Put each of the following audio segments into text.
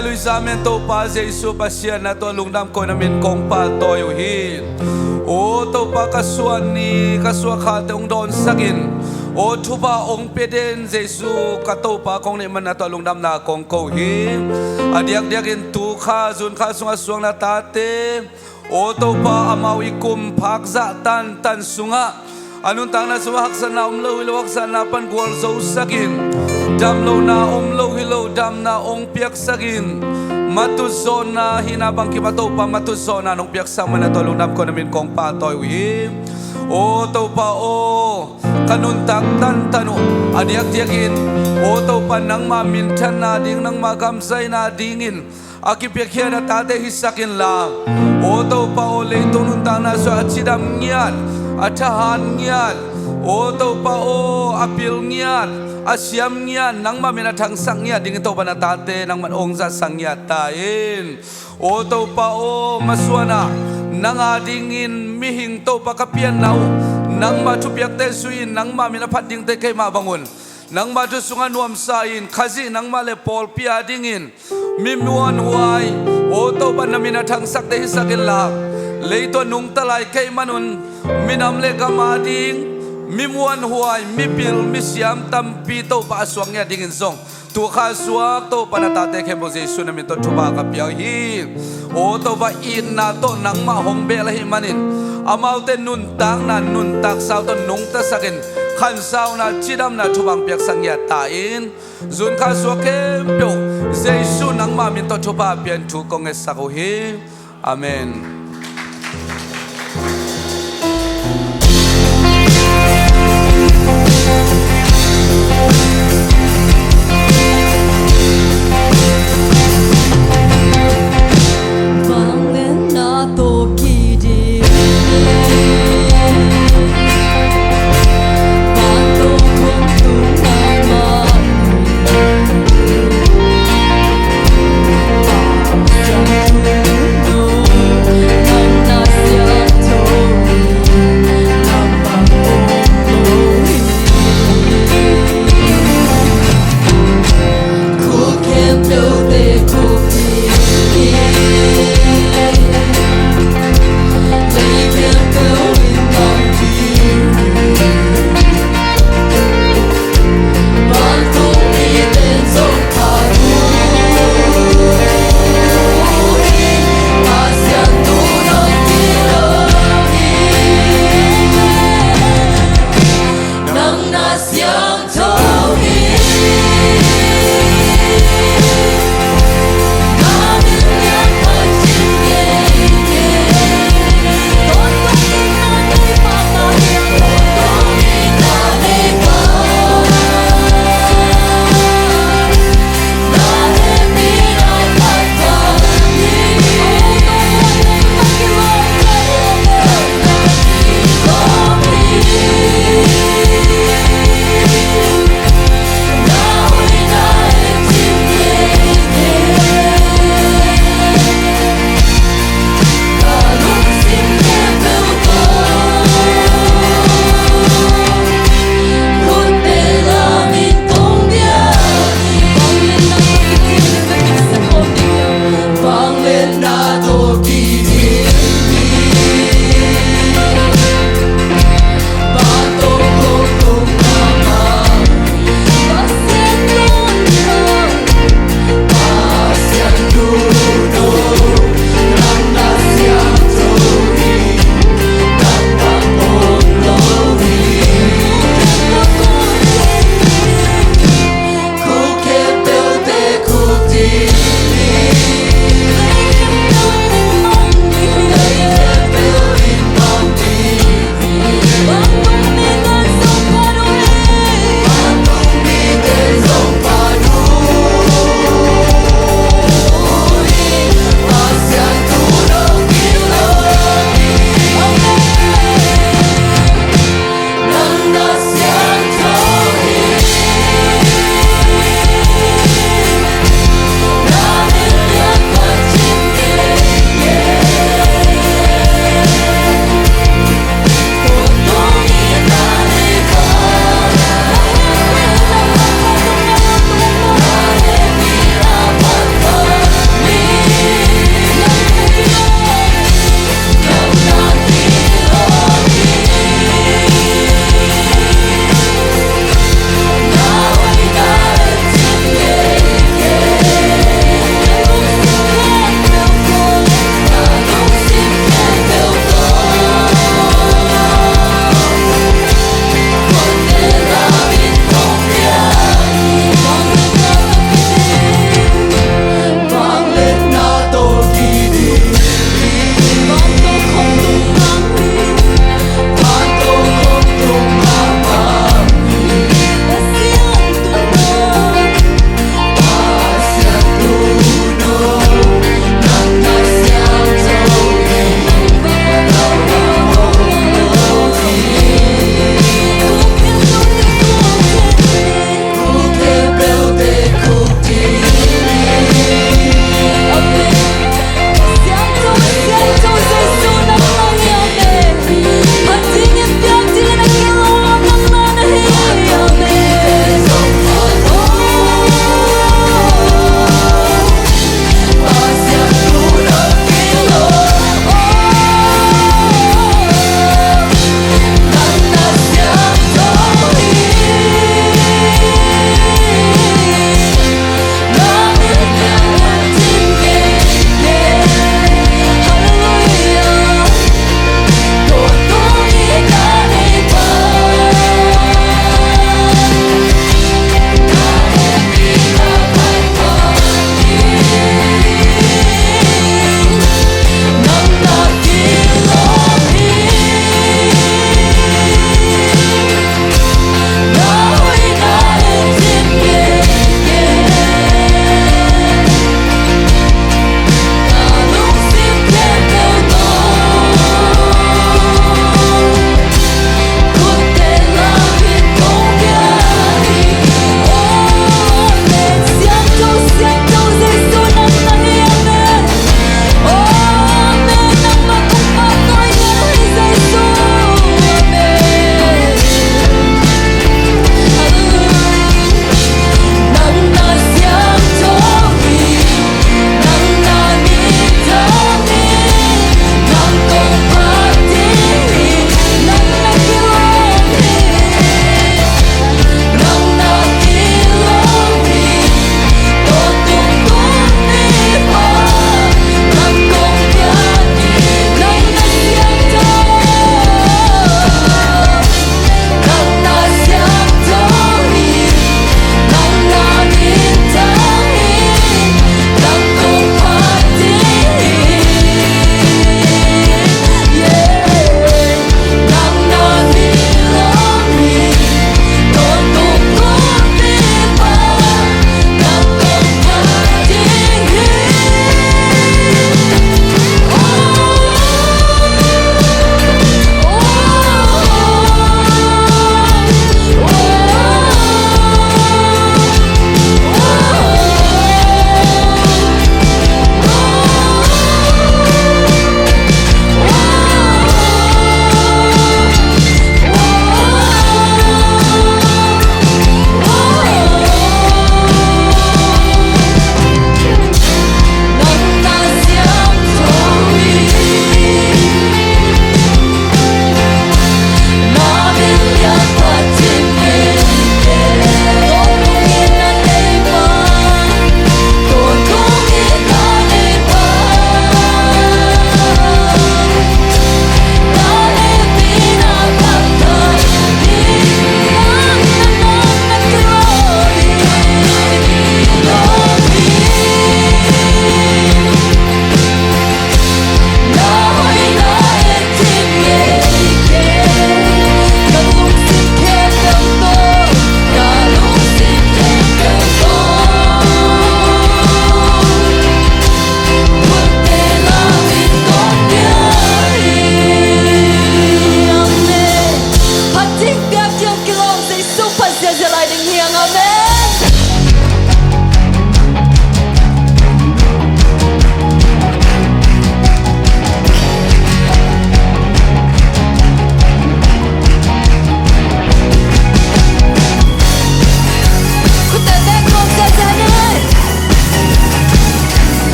Hallelujah men to pa Jesu pasien na to lungdam ko namin kong patoy hin. O to pa kasuan ni kasua khate ong don sakin. O tupa ong peden Jesu katopa kong ni man na to lungdam na kong ko hin. Adiak-diakin tu kha zun kha sunga suang na tate. O to pa amawi kum pakza tan sunga. Anun tang na suwak sa na umlo hilawak sa napan guwal zo sakin. Dam lo na umlo hilaw dam na ong piyak sakin. Matuso na hinabang kimato pa matuso na nung piyak sa manatolong dam ko namin kong patoy wi. O to pa o kanuntak tan tano adiak-diakin. O to pa nang mamintan na ding nang magamsay na dingin. Akipiyak yan na tate hisakin lang. O to pa o leito nuntang na sa atsidam ngyan. Atahan ngiat, o to pa o apil ngiat, asyam ngiat, nang maminatang sang ngiat, dingin to pa natate, nang manong sa sang ngiat tain. O to pa o maswana, nang adingin mihing to pa kapian nao, nang matupiak te suin, nang maminapat ding te kay mabangun, nang matusungan nuam sain, kasi nang malepol pia dingin, mimuan huay, o to pa naminatang sak te hisakin lang, leito nung talay kay manun, minamle kamading mimuan huay mipil misyam tampito pa aswangnya dingin song tu khaswak to panatate ke boze sunami to thuba ka piahi o to ba in na to nang ma hong belahi manin amaute nun tak sao to nung ta sakin khan sao na chidam na thubang piak sangya tain zun khaswak ke pyo jesu nang ma min to thuba pian thu kong e sakohi amen.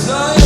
Amen.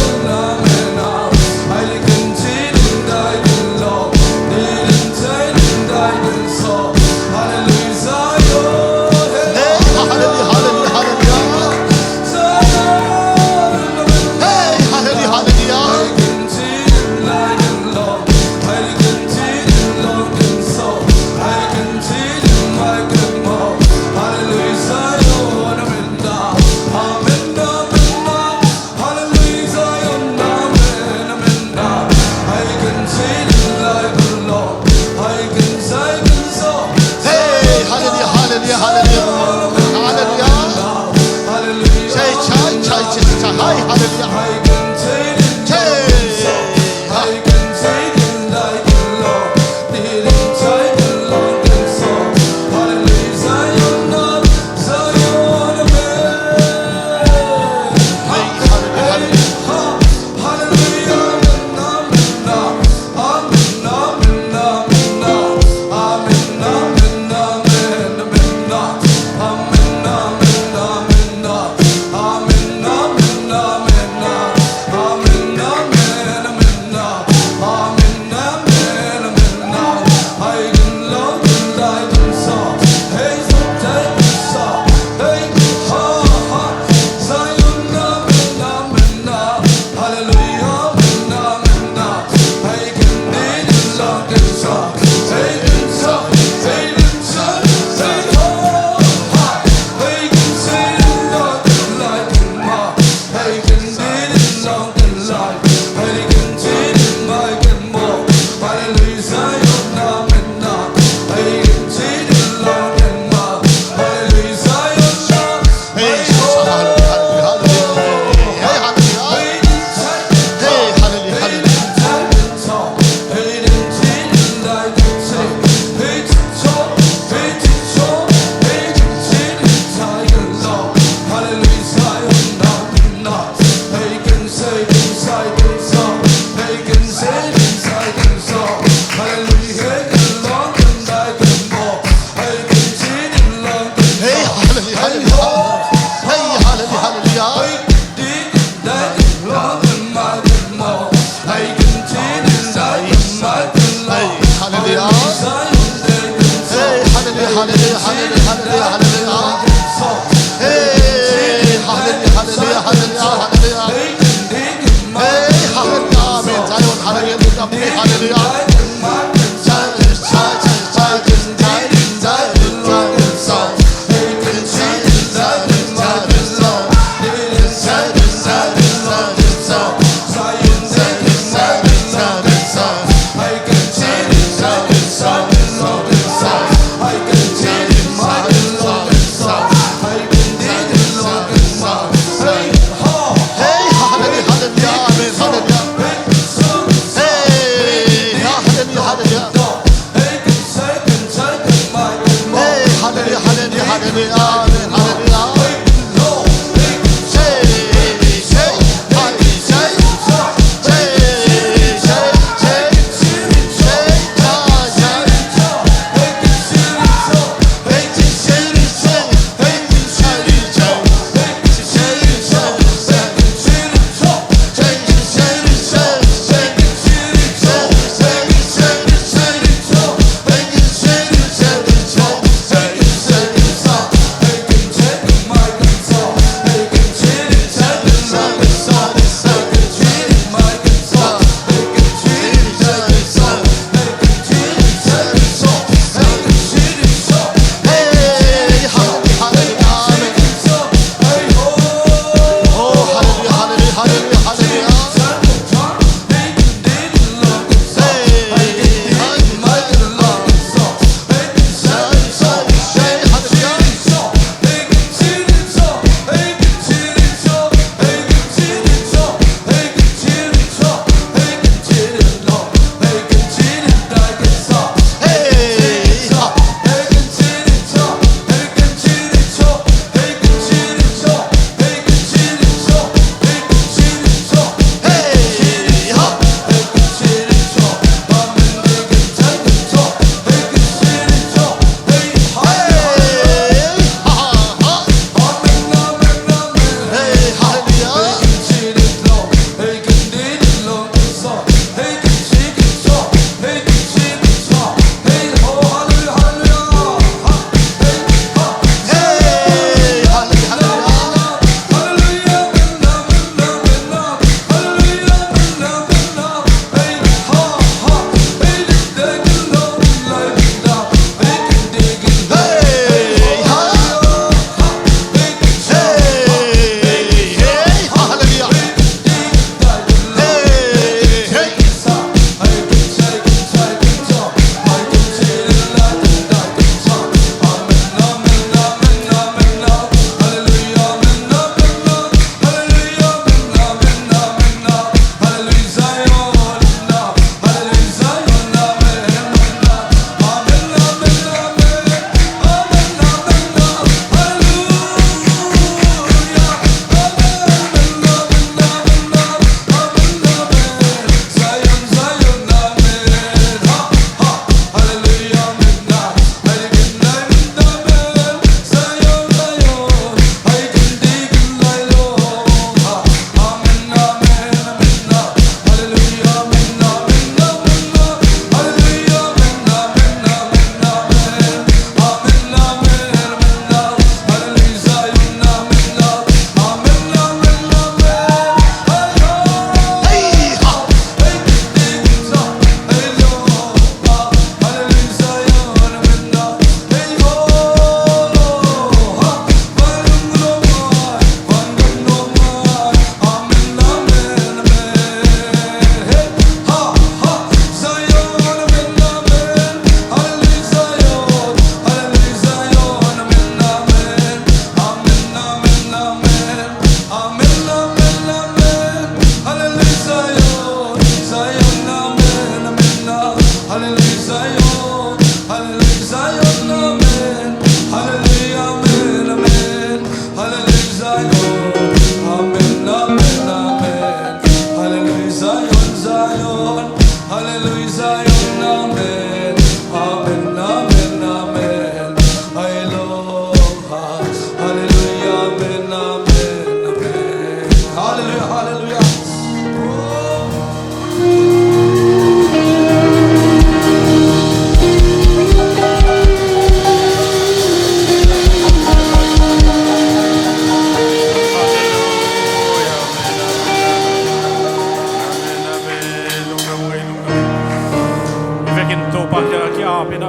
pina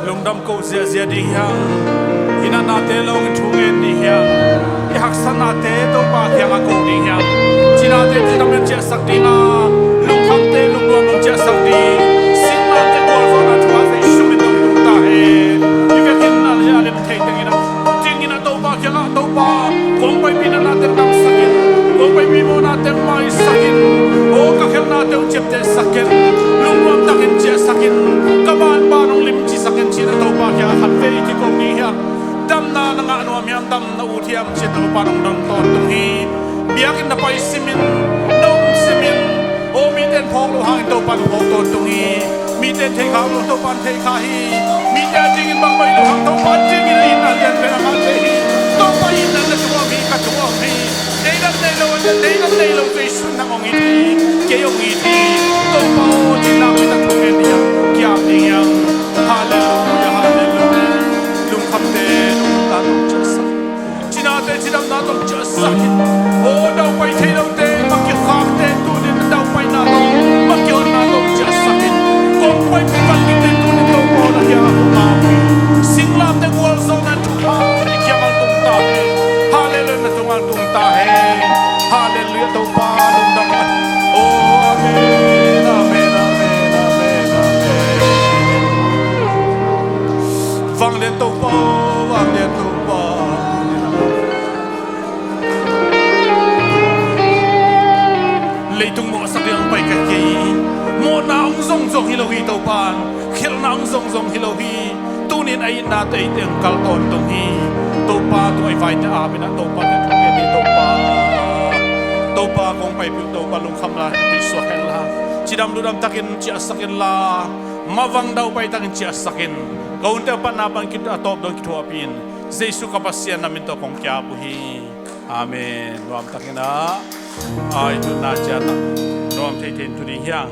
lungdam ko zia ding yang ina nate long thungen ni yang i haksan nate to pa kyang ko ding yang chinate tinam che sak dinga lungkham te lungwam long che sak di sinna te kol fo na thwa se shumin dong tung ta he i ve kin na ya le thei teng ina ting ina to pa kyang to pa kong pai pina na te dam sakin kong pai pi mo na te mai sakin o ka khel na te chep te sakin lungwam takin che sakin kaman ba nong lim chi sakin chi na to pa kya khat ve ki ko ni ya dam na nga anu am dam na u thiam chi to pa nong dong ton tung hi biakin na pai simin nong simin o mi ten phong lo hang to pan phong ton tung hi mi ten thei kha lo to pan thei kha hi mi ta jing in bang bai lo hang to pan jing in in na lian pe na te hi to pa in na chuwa mi ka chuwa mi dei lo ve sun na ong i ke ong i to pa o ti na mi ta thong en ya kya ding yang hallelujah hallelujah lung kham te lung ta lung just china te chidam na lung just sakin o dau pai thei lo te mak ki khak te tu ni dau pai na lo mak ki on na lung just sakin kong pai pi pan ki te tu ni to po na ya ma sing lam te wal zo na tu pa ni kya mal tung ta he hallelujah na tung al tung ta he hallelujah to pa lung dang oh amen amen amen amen amen vang lên to pa vang lên to pa lấy tung mo sắc đường bay cái gì mo naong zong zong hilo hi to pan khel naong zong zong hilo hi tu nin ai na te teng kal ton tung hi to pa tu ai vai ta a bina to pa te thong ni to pa kong pai pi to pa lung kham la pi so hel la chidam lu dam takin chi asakin la mawang dau pai takin chi asakin kaun te pa na ban kit atop dong ki thua pin jesu ka pasian namin to kong kya bu hi amen wam takina ai tu na cha ta rom thei ten tu ni hiang